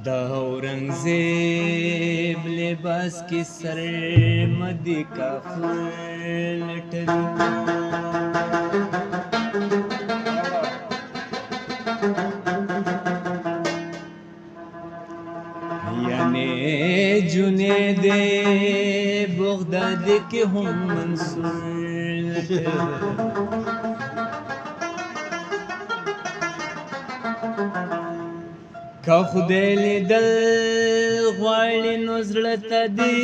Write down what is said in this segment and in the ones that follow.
دا औरंगजेब लिबास की सर मदी काफर लटरी यानी जुनेद बगदाद के हम मंसूर का खुदे لیدل غواړي نو زړه ته دې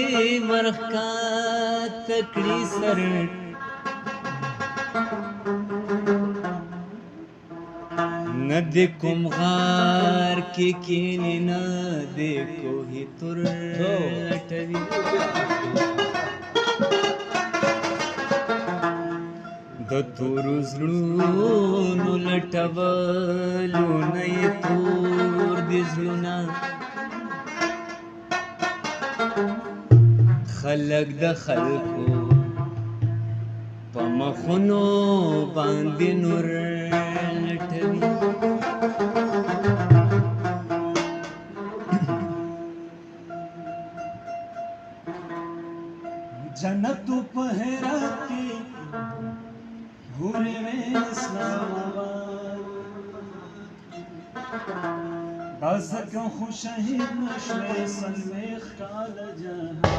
ورښکاته کړي سر نه دې کوم غار کې کینې نه دې کوهي تر لټوي د تورو زړونو لټولو نه یې تور دي زړونه خلک د خلکو په مخونو باندې نور لټوي जन्नत په هرات کې घूरे में इस्लामाबाद दास क्यों खुश है नशे सन्मेख काल जहां